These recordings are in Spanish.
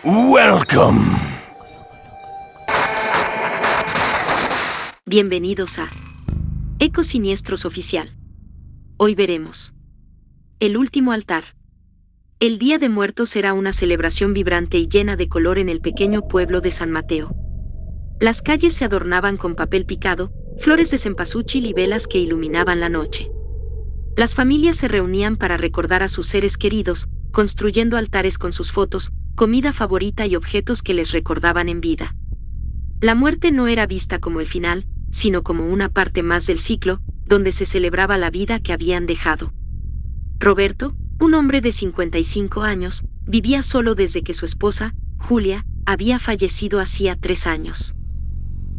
Welcome. Bienvenidos a Ecos Siniestros Oficial. Hoy veremos el último altar. El Día de Muertos será una celebración vibrante y llena de color en el pequeño pueblo de San Mateo. Las calles se adornaban con papel picado, flores de cempasúchil y velas que iluminaban la noche. Las familias se reunían para recordar a sus seres queridos, construyendo altares con sus fotos, comida favorita y objetos que les recordaban en vida. La muerte no era vista como el final, sino como una parte más del ciclo, donde se celebraba la vida que habían dejado. Roberto, un hombre de 55 años, vivía solo desde que su esposa, Julia, había fallecido hacía 3 años.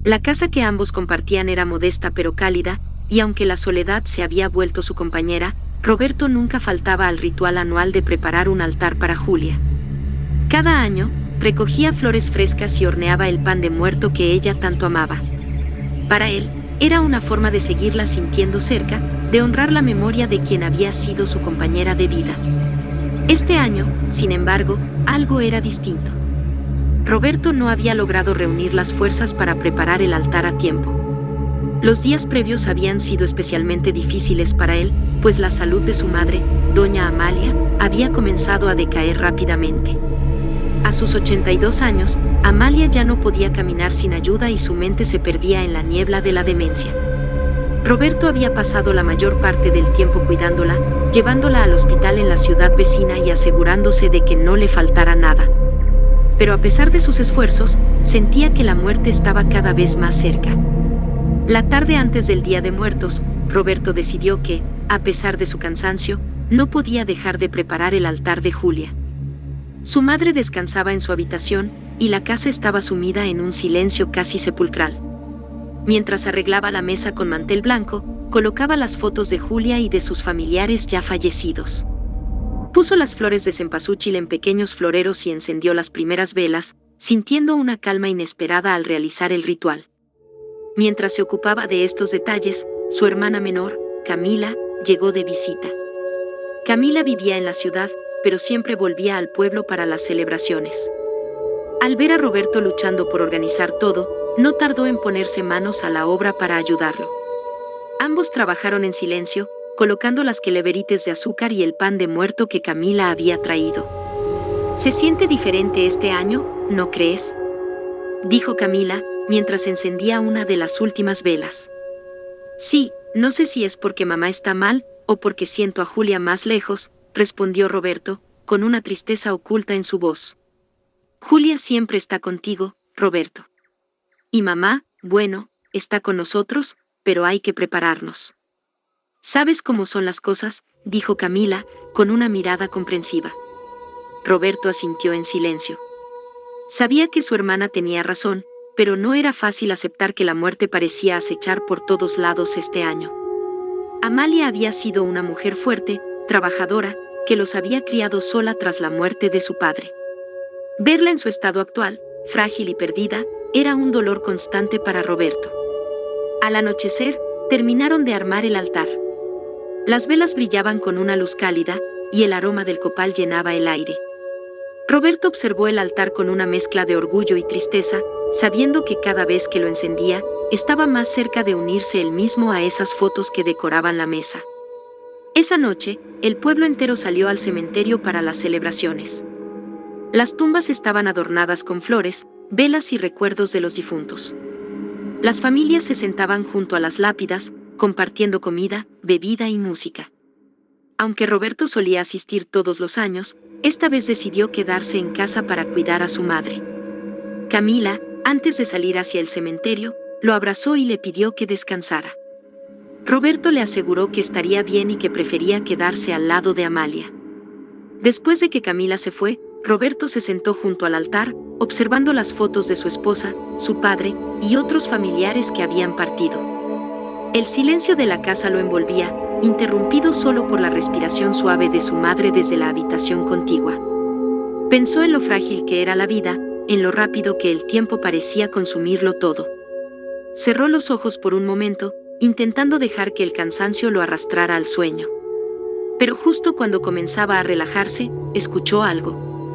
La casa que ambos compartían era modesta pero cálida, y aunque la soledad se había vuelto su compañera, Roberto nunca faltaba al ritual anual de preparar un altar para Julia. Cada año, recogía flores frescas y horneaba el pan de muerto que ella tanto amaba. Para él, era una forma de seguirla sintiendo cerca, de honrar la memoria de quien había sido su compañera de vida. Este año, sin embargo, algo era distinto. Roberto no había logrado reunir las fuerzas para preparar el altar a tiempo. Los días previos habían sido especialmente difíciles para él, pues la salud de su madre, doña Amalia, había comenzado a decaer rápidamente. A sus 82 años, Amalia ya no podía caminar sin ayuda y su mente se perdía en la niebla de la demencia. Roberto había pasado la mayor parte del tiempo cuidándola, llevándola al hospital en la ciudad vecina y asegurándose de que no le faltara nada. Pero a pesar de sus esfuerzos, sentía que la muerte estaba cada vez más cerca. La tarde antes del Día de Muertos, Roberto decidió que, a pesar de su cansancio, no podía dejar de preparar el altar de Julia. Su madre descansaba en su habitación, y la casa estaba sumida en un silencio casi sepulcral. Mientras arreglaba la mesa con mantel blanco, colocaba las fotos de Julia y de sus familiares ya fallecidos. Puso las flores de cempasúchil en pequeños floreros y encendió las primeras velas, sintiendo una calma inesperada al realizar el ritual. Mientras se ocupaba de estos detalles, su hermana menor, Camila, llegó de visita. Camila vivía en la ciudad, pero siempre volvía al pueblo para las celebraciones. Al ver a Roberto luchando por organizar todo, no tardó en ponerse manos a la obra para ayudarlo. Ambos trabajaron en silencio, colocando las queleberites de azúcar y el pan de muerto que Camila había traído. «Se siente diferente este año, ¿no crees?», dijo Camila, mientras encendía una de las últimas velas. «Sí, no sé si es porque mamá está mal, o porque siento a Julia más lejos», respondió Roberto, con una tristeza oculta en su voz. «Julia siempre está contigo, Roberto. Y mamá, bueno, está con nosotros, pero hay que prepararnos». «¿Sabes cómo son las cosas?», dijo Camila, con una mirada comprensiva. Roberto asintió en silencio. Sabía que su hermana tenía razón, pero no era fácil aceptar que la muerte parecía acechar por todos lados este año. Amalia había sido una mujer fuerte, trabajadora, que los había criado sola tras la muerte de su padre. Verla en su estado actual, frágil y perdida, era un dolor constante para Roberto. Al anochecer, terminaron de armar el altar. Las velas brillaban con una luz cálida, y el aroma del copal llenaba el aire. Roberto observó el altar con una mezcla de orgullo y tristeza, sabiendo que cada vez que lo encendía, estaba más cerca de unirse él mismo a esas fotos que decoraban la mesa. Esa noche, el pueblo entero salió al cementerio para las celebraciones. Las tumbas estaban adornadas con flores, velas y recuerdos de los difuntos. Las familias se sentaban junto a las lápidas, compartiendo comida, bebida y música. Aunque Roberto solía asistir todos los años, esta vez decidió quedarse en casa para cuidar a su madre. Camila, antes de salir hacia el cementerio, lo abrazó y le pidió que descansara. Roberto le aseguró que estaría bien y que prefería quedarse al lado de Amalia. Después de que Camila se fue, Roberto se sentó junto al altar, observando las fotos de su esposa, su padre y otros familiares que habían partido. El silencio de la casa lo envolvía, interrumpido solo por la respiración suave de su madre desde la habitación contigua. Pensó en lo frágil que era la vida, en lo rápido que el tiempo parecía consumirlo todo. Cerró los ojos por un momento, intentando dejar que el cansancio lo arrastrara al sueño. Pero justo cuando comenzaba a relajarse, escuchó algo.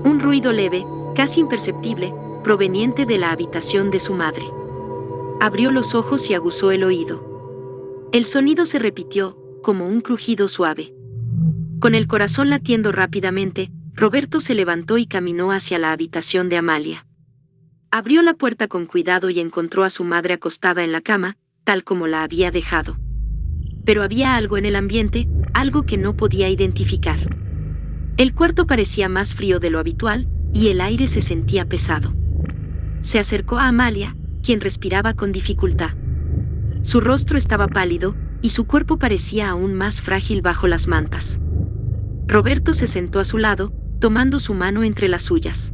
Un ruido leve, casi imperceptible, proveniente de la habitación de su madre. Abrió los ojos y aguzó el oído. El sonido se repitió, como un crujido suave. Con el corazón latiendo rápidamente, Roberto se levantó y caminó hacia la habitación de Amalia. Abrió la puerta con cuidado y encontró a su madre acostada en la cama, tal como la había dejado. Pero había algo en el ambiente, algo que no podía identificar. El cuarto parecía más frío de lo habitual, y el aire se sentía pesado. Se acercó a Amalia, quien respiraba con dificultad. Su rostro estaba pálido, y su cuerpo parecía aún más frágil bajo las mantas. Roberto se sentó a su lado, tomando su mano entre las suyas.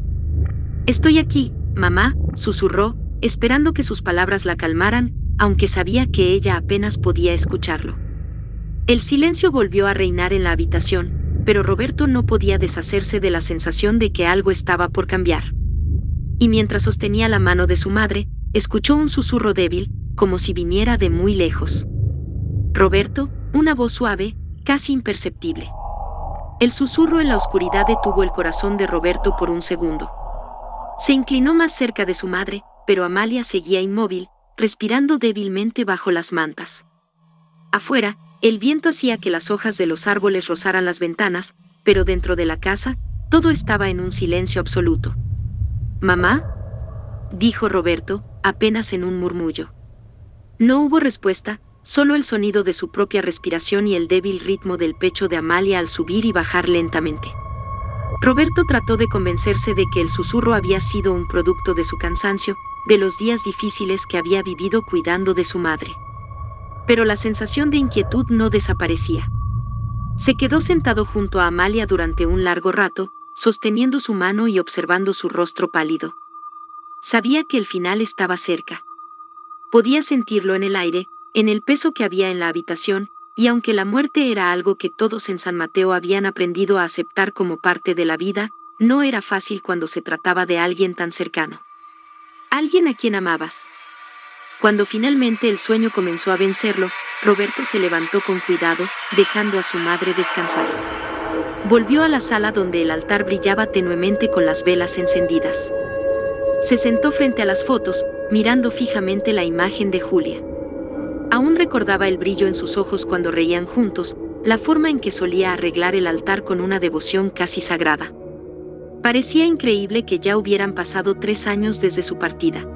«Estoy aquí, mamá», susurró, esperando que sus palabras la calmaran, aunque sabía que ella apenas podía escucharlo. El silencio volvió a reinar en la habitación, pero Roberto no podía deshacerse de la sensación de que algo estaba por cambiar. Y mientras sostenía la mano de su madre, escuchó un susurro débil, como si viniera de muy lejos. «Roberto», una voz suave, casi imperceptible. El susurro en la oscuridad detuvo el corazón de Roberto por un segundo. Se inclinó más cerca de su madre, pero Amalia seguía inmóvil, respirando débilmente bajo las mantas. Afuera, el viento hacía que las hojas de los árboles rozaran las ventanas, pero dentro de la casa, todo estaba en un silencio absoluto. «¿Mamá?», dijo Roberto, apenas en un murmullo. No hubo respuesta, solo el sonido de su propia respiración y el débil ritmo del pecho de Amalia al subir y bajar lentamente. Roberto trató de convencerse de que el susurro había sido un producto de su cansancio, de los días difíciles que había vivido cuidando de su madre. Pero la sensación de inquietud no desaparecía. Se quedó sentado junto a Amalia durante un largo rato, sosteniendo su mano y observando su rostro pálido. Sabía que el final estaba cerca. Podía sentirlo en el aire, en el peso que había en la habitación, y aunque la muerte era algo que todos en San Mateo habían aprendido a aceptar como parte de la vida, no era fácil cuando se trataba de alguien tan cercano. Alguien a quien amabas. Cuando finalmente el sueño comenzó a vencerlo, Roberto se levantó con cuidado, dejando a su madre descansar. Volvió a la sala donde el altar brillaba tenuemente con las velas encendidas. Se sentó frente a las fotos, mirando fijamente la imagen de Julia. Aún recordaba el brillo en sus ojos cuando reían juntos, la forma en que solía arreglar el altar con una devoción casi sagrada. Parecía increíble que ya hubieran pasado 3 años desde su partida.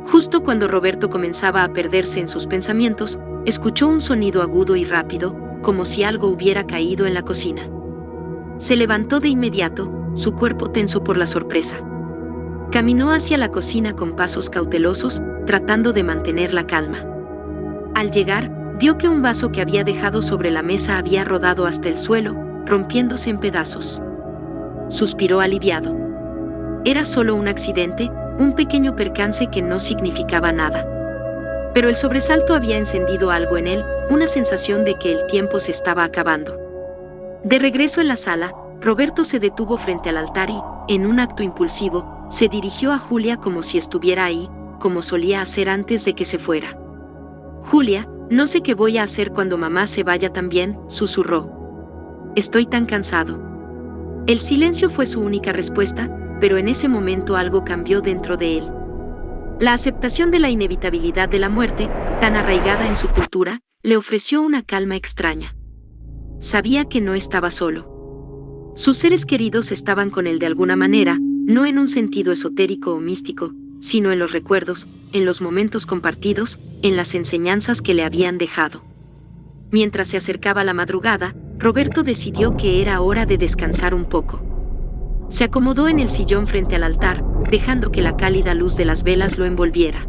Justo cuando Roberto comenzaba a perderse en sus pensamientos, escuchó un sonido agudo y rápido, como si algo hubiera caído en la cocina. Se levantó de inmediato, su cuerpo tenso por la sorpresa. Caminó hacia la cocina con pasos cautelosos, tratando de mantener la calma. Al llegar, vio que un vaso que había dejado sobre la mesa había rodado hasta el suelo, rompiéndose en pedazos. Suspiró aliviado. Era solo un accidente, un pequeño percance que no significaba nada. Pero el sobresalto había encendido algo en él, una sensación de que el tiempo se estaba acabando. De regreso en la sala, Roberto se detuvo frente al altar y, en un acto impulsivo, se dirigió a Julia como si estuviera ahí, como solía hacer antes de que se fuera. «Julia, no sé qué voy a hacer cuando mamá se vaya también», susurró. «Estoy tan cansado». El silencio fue su única respuesta, pero en ese momento algo cambió dentro de él. La aceptación de la inevitabilidad de la muerte, tan arraigada en su cultura, le ofreció una calma extraña. Sabía que no estaba solo. Sus seres queridos estaban con él de alguna manera, no en un sentido esotérico o místico, sino en los recuerdos, en los momentos compartidos, en las enseñanzas que le habían dejado. Mientras se acercaba la madrugada, Roberto decidió que era hora de descansar un poco. Se acomodó en el sillón frente al altar, dejando que la cálida luz de las velas lo envolviera.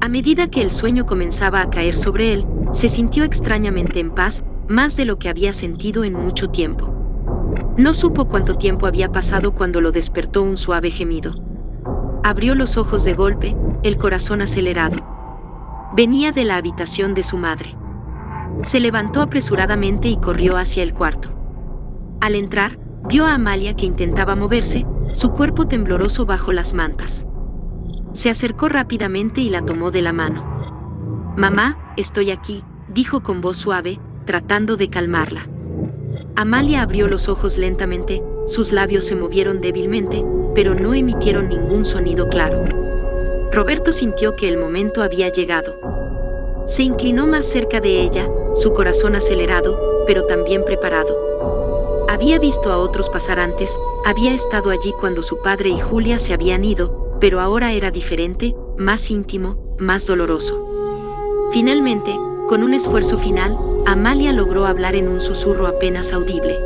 A medida que el sueño comenzaba a caer sobre él, se sintió extrañamente en paz, más de lo que había sentido en mucho tiempo. No supo cuánto tiempo había pasado cuando lo despertó un suave gemido. Abrió los ojos de golpe, el corazón acelerado. Venía de la habitación de su madre. Se levantó apresuradamente y corrió hacia el cuarto. Al entrar, vio a Amalia que intentaba moverse, su cuerpo tembloroso bajo las mantas. Se acercó rápidamente y la tomó de la mano. «Mamá, estoy aquí», dijo con voz suave, tratando de calmarla. Amalia abrió los ojos lentamente, sus labios se movieron débilmente, pero no emitieron ningún sonido claro. Roberto sintió que el momento había llegado. Se inclinó más cerca de ella, su corazón acelerado, pero también preparado. Había visto a otros pasar antes, había estado allí cuando su padre y Julia se habían ido, pero ahora era diferente, más íntimo, más doloroso. Finalmente, con un esfuerzo final, Amalia logró hablar en un susurro apenas audible.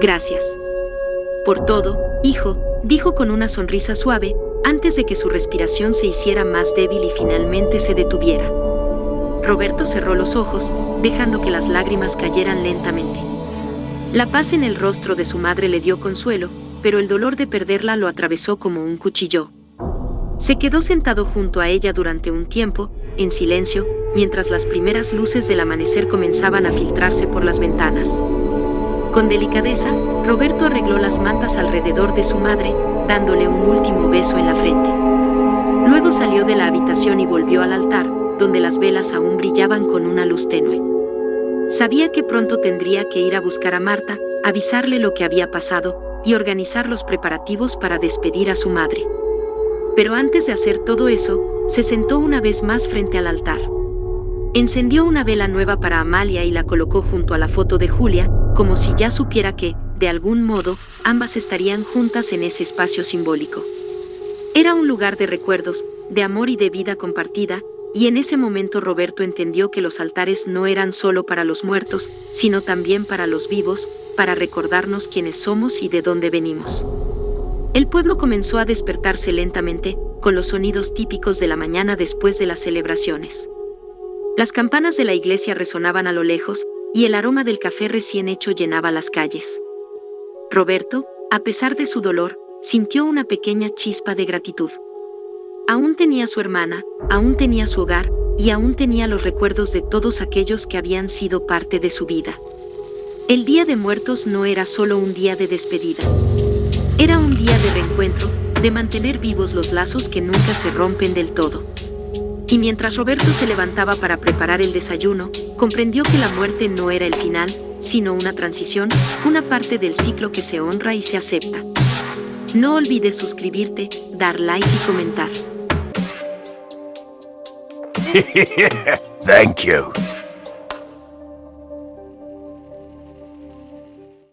«Gracias. Por todo, hijo», dijo con una sonrisa suave, antes de que su respiración se hiciera más débil y finalmente se detuviera. Roberto cerró los ojos, dejando que las lágrimas cayeran lentamente. La paz en el rostro de su madre le dio consuelo, pero el dolor de perderla lo atravesó como un cuchillo. Se quedó sentado junto a ella durante un tiempo, en silencio, mientras las primeras luces del amanecer comenzaban a filtrarse por las ventanas. Con delicadeza, Roberto arregló las mantas alrededor de su madre, dándole un último beso en la frente. Luego salió de la habitación y volvió al altar, donde las velas aún brillaban con una luz tenue. Sabía que pronto tendría que ir a buscar a Marta, avisarle lo que había pasado y organizar los preparativos para despedir a su madre. Pero antes de hacer todo eso, se sentó una vez más frente al altar. Encendió una vela nueva para Amalia y la colocó junto a la foto de Julia, como si ya supiera que, de algún modo, ambas estarían juntas en ese espacio simbólico. Era un lugar de recuerdos, de amor y de vida compartida, y en ese momento Roberto entendió que los altares no eran solo para los muertos, sino también para los vivos, para recordarnos quiénes somos y de dónde venimos. El pueblo comenzó a despertarse lentamente, con los sonidos típicos de la mañana después de las celebraciones. Las campanas de la iglesia resonaban a lo lejos, y el aroma del café recién hecho llenaba las calles. Roberto, a pesar de su dolor, sintió una pequeña chispa de gratitud. Aún tenía a su hermana, aún tenía su hogar, y aún tenía los recuerdos de todos aquellos que habían sido parte de su vida. El Día de Muertos no era solo un día de despedida. Era un día de reencuentro, de mantener vivos los lazos que nunca se rompen del todo. Y mientras Roberto se levantaba para preparar el desayuno, comprendió que la muerte no era el final, sino una transición, una parte del ciclo que se honra y se acepta. No olvides suscribirte, dar like y comentar. Thank you.